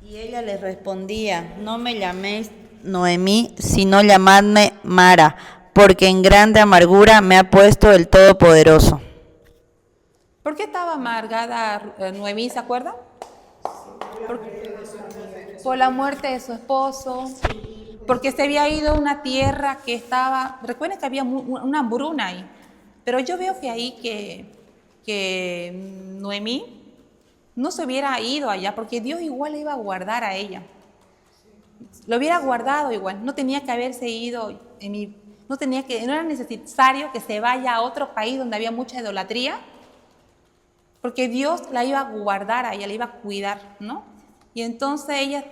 Y ella les respondía: no me llaméis Noemí, sino llamadme Mara, porque en grande amargura me ha puesto el Todopoderoso. ¿Por qué estaba amargada Noemí, se acuerdan? Por la muerte de su esposo, porque se había ido a una tierra que estaba, recuerden que había una hambruna ahí, pero yo veo que ahí que Noemí no se hubiera ido allá, porque Dios igual le iba a guardar a ella. Lo hubiera guardado igual, no tenía que haberse ido, no era necesario que se vaya a otro país donde había mucha idolatría, porque Dios la iba a guardar a ella, la iba a cuidar, ¿no? Y entonces ella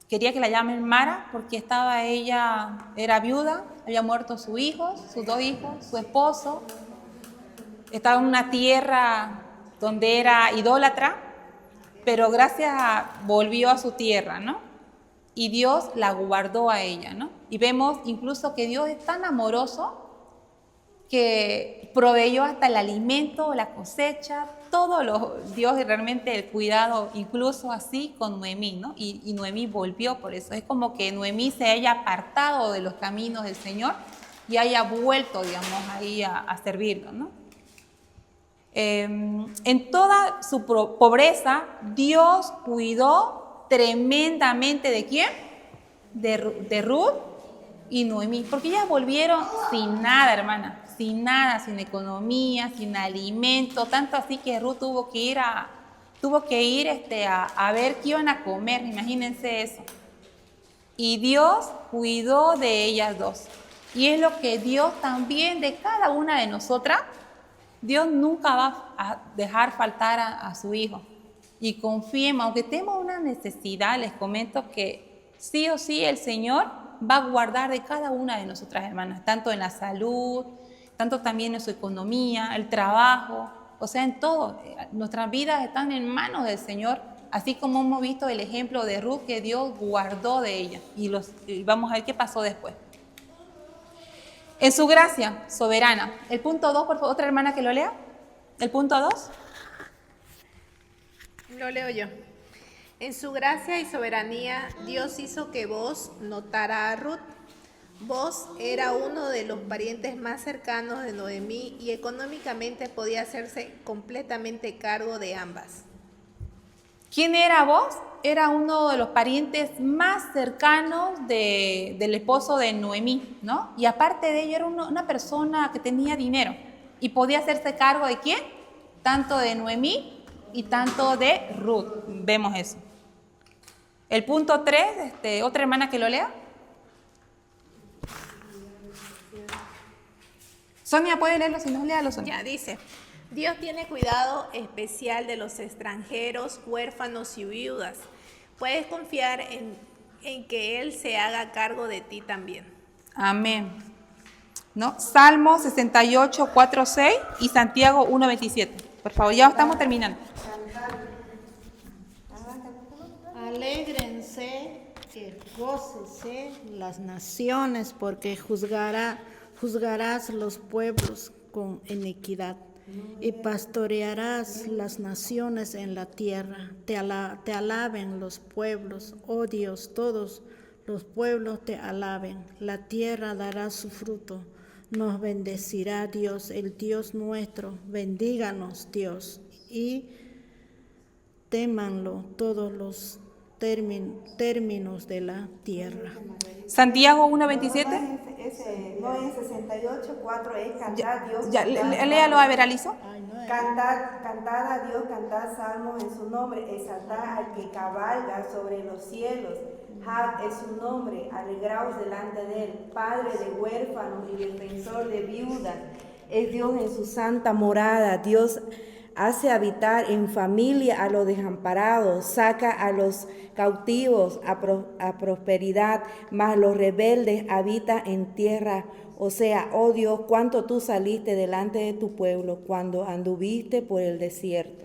quería que la llamen Mara, porque ella era viuda, había muerto su hijo, sus 2 hijos, su esposo, estaba en una tierra donde era idólatra, pero volvió a su tierra, ¿no? Y Dios la guardó a ella, ¿no? Y vemos incluso que Dios es tan amoroso que proveyó hasta el alimento, la cosecha, Dios realmente el cuidado, incluso así con Noemí, ¿no? Y Noemí volvió por eso. Es como que Noemí se haya apartado de los caminos del Señor y haya vuelto, digamos, ahí a servirlo, ¿no? En toda su pobreza, Dios cuidó tremendamente ¿de quién? De Ruth y Noemí, porque ellas volvieron sin nada, hermana, sin nada, sin economía, sin alimento, tanto así que Ruth tuvo que ir a ver qué iban a comer, imagínense eso. Y Dios cuidó de ellas dos. Y es lo que Dios también de cada una de nosotras, Dios nunca va a dejar faltar a su hijo. Y confiemos, aunque tengamos una necesidad, les comento que sí o sí el Señor va a guardar de cada una de nosotras, hermanas, tanto en la salud, tanto también en su economía, el trabajo, o sea, en todo. Nuestras vidas están en manos del Señor, así como hemos visto el ejemplo de Ruth, que Dios guardó de ella. Y vamos a ver qué pasó después. En su gracia soberana. El punto 2, por favor, otra hermana que lo lea. El punto 2. Lo leo yo. En su gracia y soberanía, Dios hizo que Boaz notara a Ruth. Boaz era uno de los parientes más cercanos de Noemí y económicamente podía hacerse completamente cargo de ambas. ¿Quién era Boaz? Era uno de los parientes más cercanos del esposo de Noemí, ¿no? Y aparte de ello era una persona que tenía dinero y podía hacerse cargo ¿de quién? Tanto de Noemí y tanto de Ruth. Vemos eso. El punto 3, otra hermana que lo lea. Sonia, ¿puede leerlo? Si no, léalo, Sonia. Ya dice, Dios tiene cuidado especial de los extranjeros, huérfanos y viudas. Puedes confiar en que Él se haga cargo de ti también. Amén. ¿No? Salmo 68, 4, 6 y Santiago 1, 27. Por favor, ya estamos terminando. Alégrense, que gócese las naciones, porque juzgarás los pueblos con iniquidad. y pastorearás las naciones en la tierra. Te alaben los pueblos, oh Dios, todos los pueblos te alaben. La tierra dará su fruto. Nos bendecirá Dios, el Dios nuestro. Bendíganos Dios y témanlo todos los términos de la tierra. Santiago 1:27. No es 68, 4 es cantar a Dios. Léalo a ver, Aliso. Cantad a Dios, cantad salmos en su nombre, exaltad al que cabalga sobre los cielos. Had es su nombre, alegraos delante de él, Padre de huérfanos y defensor de viudas. Es Dios en su santa morada. Dios hace habitar en familia a los desamparados, saca a los cautivos a prosperidad, mas los rebeldes habitan en tierra. O sea, oh Dios, cuánto tú saliste delante de tu pueblo cuando anduviste por el desierto.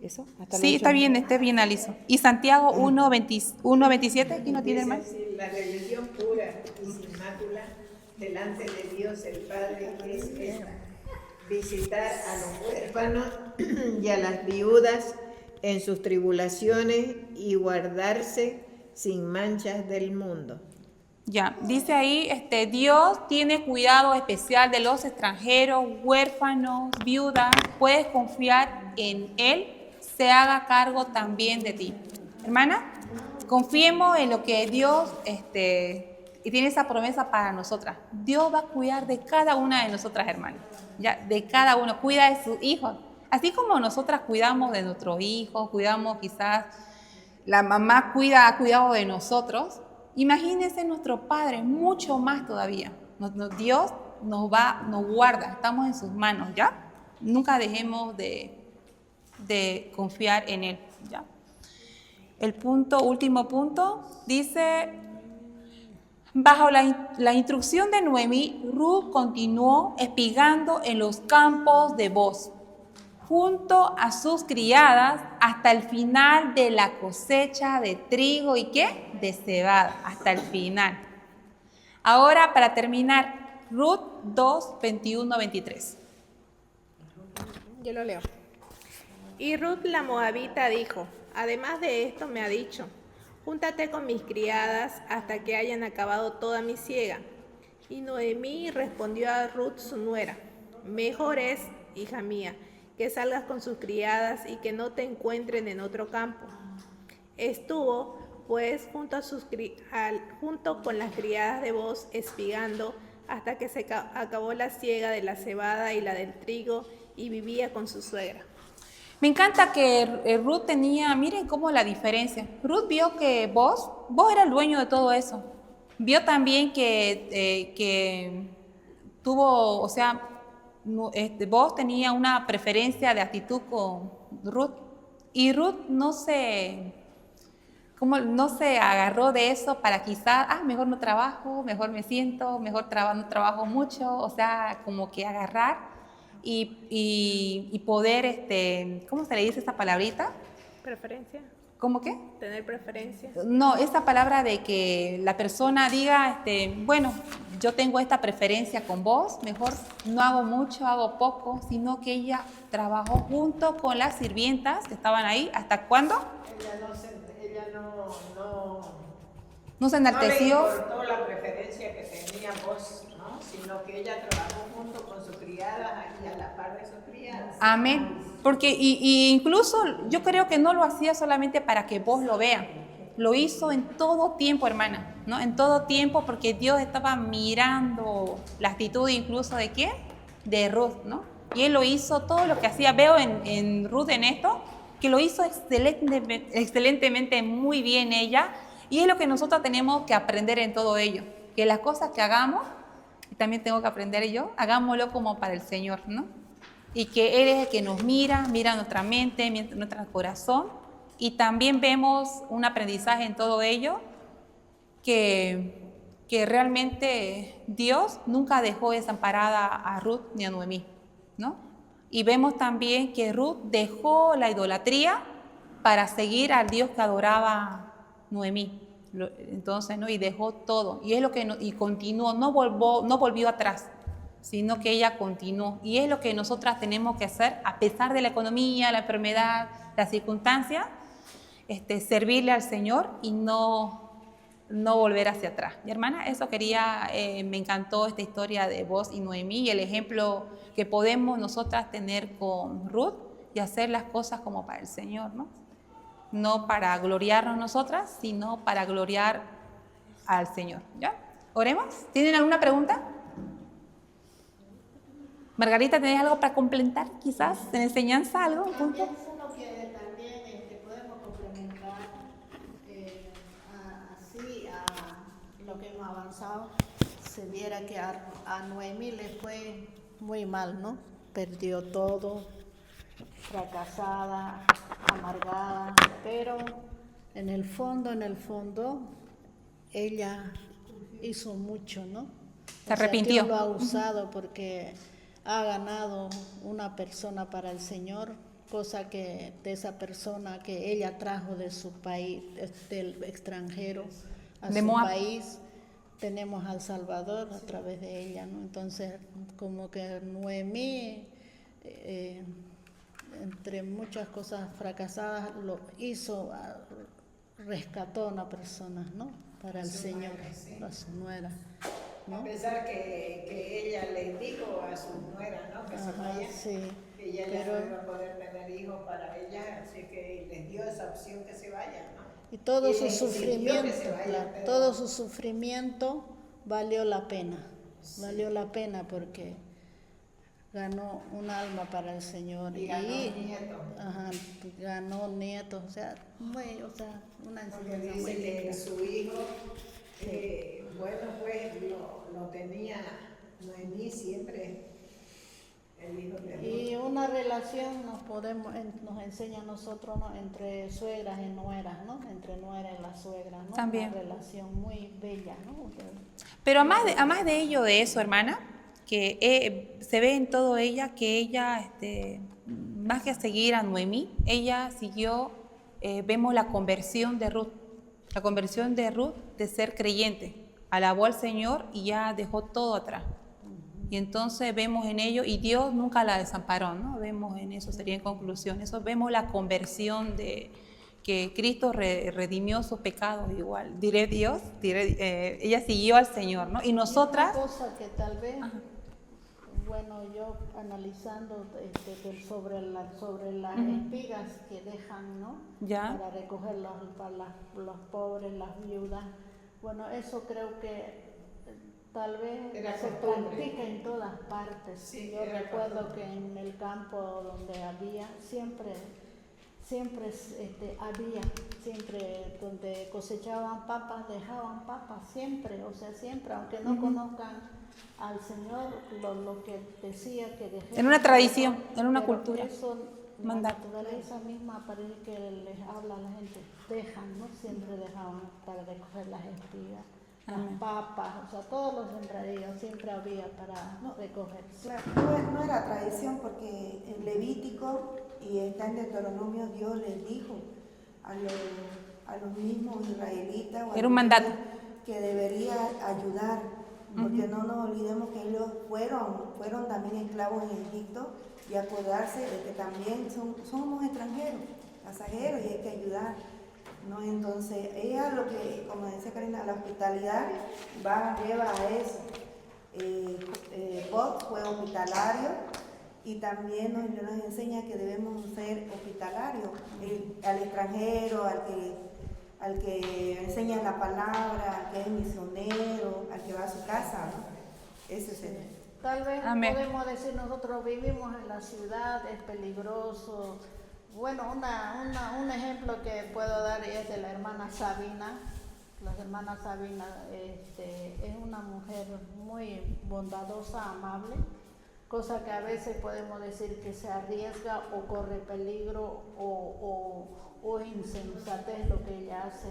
¿Eso? Sí, está bien, Aliso. Y Santiago 1:27, aquí no tiene más. La religión pura y sin mácula delante de Dios el Padre es esta: visitar a los huérfanos y a las viudas en sus tribulaciones y guardarse sin manchas del mundo. Ya, dice ahí, Dios tiene cuidado especial de los extranjeros, huérfanos, viudas. Puedes confiar en Él, se haga cargo también de ti. Hermana, confiemos en lo que Dios y tiene esa promesa para nosotras. Dios va a cuidar de cada una de nosotras, hermanas. Ya, de cada uno, cuida de sus hijos. Así como nosotras cuidamos de nuestros hijos, cuidamos quizás, la mamá ha cuidado de nosotros. Imagínense nuestro Padre, mucho más todavía. Dios nos guarda, estamos en sus manos, ¿ya? Nunca dejemos de confiar en Él, ¿ya? El último punto, dice: bajo la instrucción de Noemí, Ruth continuó espigando en los campos de Booz, junto a sus criadas, hasta el final de la cosecha de trigo y ¿qué? De cebada, hasta el final. Ahora, para terminar, Ruth 2:21-23. Yo lo leo. Y Ruth la moabita dijo: además de esto me ha dicho: júntate con mis criadas hasta que hayan acabado toda mi siega. Y Noemí respondió a Ruth su nuera: mejor es, hija mía, que salgas con sus criadas y que no te encuentren en otro campo. Estuvo, pues, junto con las criadas de Booz espigando hasta que se acabó la siega de la cebada y la del trigo, y vivía con su suegra. Me encanta que Ruth tenía, miren cómo la diferencia. Ruth vio que Booz era el dueño de todo eso. Vio también que tuvo, o sea, Booz tenía una preferencia de actitud con Ruth. Y Ruth no se agarró de eso para quizás, mejor no trabajo, mejor me siento, mejor no trabajo mucho. O sea, como que agarrar y poder, ¿cómo se le dice esa palabrita? ¿Preferencia? ¿Cómo qué? ¿Tener preferencia? No, esa palabra de que la persona diga, bueno, yo tengo esta preferencia con vos, mejor no hago mucho, hago poco, sino que ella trabajó junto con las sirvientas que estaban ahí. ¿Hasta cuándo? No se enalteció. No le importó la preferencia que tenía vos, ¿no? Sino que ella trabajó junto con sus criadas y a la par de sus criadas. Amén. Porque y incluso yo creo que no lo hacía solamente para que vos lo vean. Lo hizo en todo tiempo, hermana, ¿no? En todo tiempo, porque Dios estaba mirando la actitud incluso de ¿quién? De Ruth, ¿no? Y Él lo hizo todo lo que hacía. Veo en Ruth en esto, que lo hizo excelentemente, muy bien ella. Y es lo que nosotros tenemos que aprender en todo ello. Que las cosas que hagamos, y también tengo que aprender yo, hagámoslo como para el Señor, ¿no? Y que Él es el que nos mira nuestra mente, nuestro corazón. Y también vemos un aprendizaje en todo ello, que realmente Dios nunca dejó desamparada a Ruth ni a Noemí, ¿no? Y vemos también que Ruth dejó la idolatría para seguir al Dios que adoraba Noemí. Entonces, ¿no? Y dejó todo. Y es lo que y continuó, no volvió atrás. sino que ella continuó. Y es lo que nosotras tenemos que hacer, a pesar de la economía, la enfermedad, las circunstancias, servirle al Señor y no volver hacia atrás. Mi hermana, eso quería, me encantó esta historia de vos y Noemí y el ejemplo que podemos nosotras tener con Ruth y hacer las cosas como para el Señor, ¿no? No para gloriarnos nosotras, sino para gloriar al Señor. ¿Ya? ¿Oremos? ¿Tienen alguna pregunta? Margarita, ¿tenés algo para complementar quizás en enseñanza? ¿Algo? ¿Un punto? Solo que también podemos complementar así a lo que hemos avanzado. Se viera que a Noemí le fue muy mal, ¿no? Perdió todo, fracasada, amargada, pero en el fondo, ella hizo mucho, ¿no? Se arrepintió. Dios lo ha usado porque ha ganado una persona para el Señor, cosa que de esa persona que ella trajo de su país, del extranjero a de su Moab. país, tenemos al Salvador a través de ella, ¿no? Entonces, como que Noemí, entre muchas cosas fracasadas, lo hizo, rescató a una persona, ¿no? Para el Señor, a su nuera, ¿no? A pesar que ella le dijo a su nuera, ¿no? Que se vaya, sí, que ella pero, ya no iba a poder tener hijos para ella, así que les dio esa opción que se vaya, ¿no? y todo Y su le exigió que sufrimiento, se vaya, claro, pero- todo su sufrimiento valió la pena, valió la pena porque ganó un alma para el Señor Y ganó nietos. ajá, ganó nietos, o sea, una Porque enseñanza muy dice que linda. su hijo, bueno, pues lo tenía Noemí siempre, el hijo de Ruth. Y una relación nos enseña a nosotros, ¿no? Entre suegras y nueras, ¿no? Entre nuera y la suegra, ¿no? También. Una relación muy bella, ¿no? Pero además de ello, de eso, hermana, que se ve en todo ella que ella, más que seguir a Noemí, ella siguió, vemos la conversión de Ruth de ser creyente, alabó al Señor y ya dejó todo atrás. Y entonces vemos en ello, y Dios nunca la desamparó, ¿no? Vemos en eso, sería en conclusión, eso vemos la conversión de que Cristo redimió sus pecados igual. Ella siguió al Señor, ¿no? Y nosotras... Y una cosa que tal vez, bueno, yo analizando sobre las espigas que dejan, ¿no? Ya. Para recoger para los pobres, las viudas. Bueno, eso creo que tal vez Era se costumbre. practica en todas partes. Sí, Yo era recuerdo costumbre. que en el campo donde había, siempre donde cosechaban papas, dejaban papas, siempre, aunque no conozcan al Señor, lo que decía que dejé. En una tradición, en una pero cultura. Eso, la Mandato. naturaleza misma parece que les habla a la gente, dejan, ¿no? Siempre dejaban para recoger las espigas, las papas, todos los sembradíos siempre había para recoger. Claro, no era tradición porque en Levítico y está en Deuteronomio Dios les dijo a los mismos israelitas o a Era un los mandato. que debería ayudar, porque no nos olvidemos que ellos fueron también esclavos en Egipto y acordarse de que también somos extranjeros, pasajeros y hay que ayudar, ¿no? Entonces ella lo que, como decía Karina, la hospitalidad lleva a eso. Bob fue hospitalario y también nos enseña que debemos ser hospitalarios al extranjero, al que enseña la palabra, al que es misionero, al que va a su casa, ¿no? Ese es el... Tal vez Amén. podemos decir nosotros vivimos en la ciudad, es peligroso. Bueno, un ejemplo que puedo dar es de la hermana Sabina. La hermana Sabina es una mujer muy bondadosa, amable, cosa que a veces podemos decir que se arriesga o corre peligro o es insensatez lo que ella hace.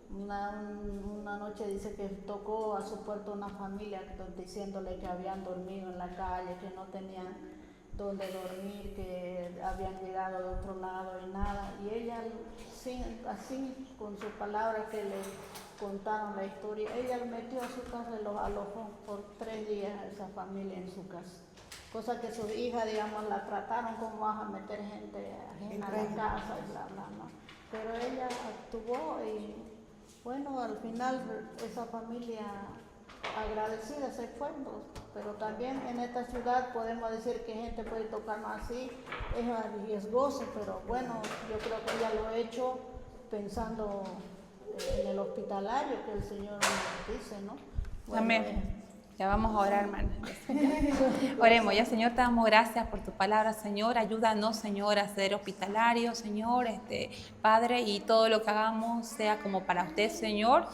Una noche dice que tocó a su puerta una familia diciéndole que habían dormido en la calle, que no tenían donde dormir, que habían llegado de otro lado y nada. Y ella, así con sus palabras que le contaron la historia, ella metió a su casa y los alojó por 3 días a esa familia en su casa. Cosa que sus hijas, digamos, la trataron como vas a meter gente ajena a la casa y bla, bla, ¿no? Pero ella actuó y bueno, al final esa familia agradecida se fue, pero también en esta ciudad podemos decir que gente puede tocarnos así, es riesgoso, pero bueno, yo creo que ella lo ha hecho pensando en el hospitalario que el Señor nos dice, ¿no? Bueno, Amén. Ya vamos a orar, hermana. Oremos, ya Señor, te damos gracias por tu palabra, Señor. Ayúdanos, Señor, a ser hospitalarios, Señor, Padre, y todo lo que hagamos sea como para usted, Señor,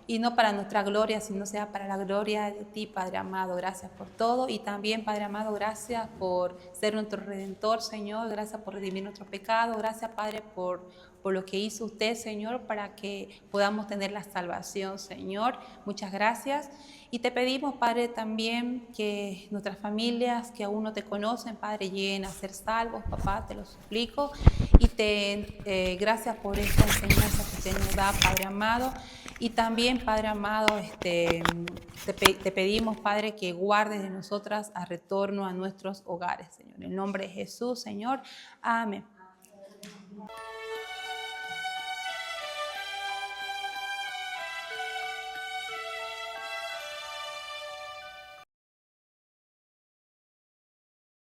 y no para nuestra gloria, sino sea para la gloria de ti, Padre amado. Gracias por todo, y también, Padre amado, gracias por ser nuestro Redentor, Señor. Gracias por redimir nuestros pecados. Gracias, Padre, por lo que hizo usted, Señor, para que podamos tener la salvación, Señor. Muchas gracias. Y te pedimos, Padre, también que nuestras familias que aún no te conocen, Padre, lleguen a ser salvos, papá, te lo suplico. Y gracias por esta enseñanza que usted nos da, Padre amado. Y también, Padre amado, te pedimos, Padre, que guardes de nosotras a retorno a nuestros hogares, Señor. En el nombre de Jesús, Señor. Amén.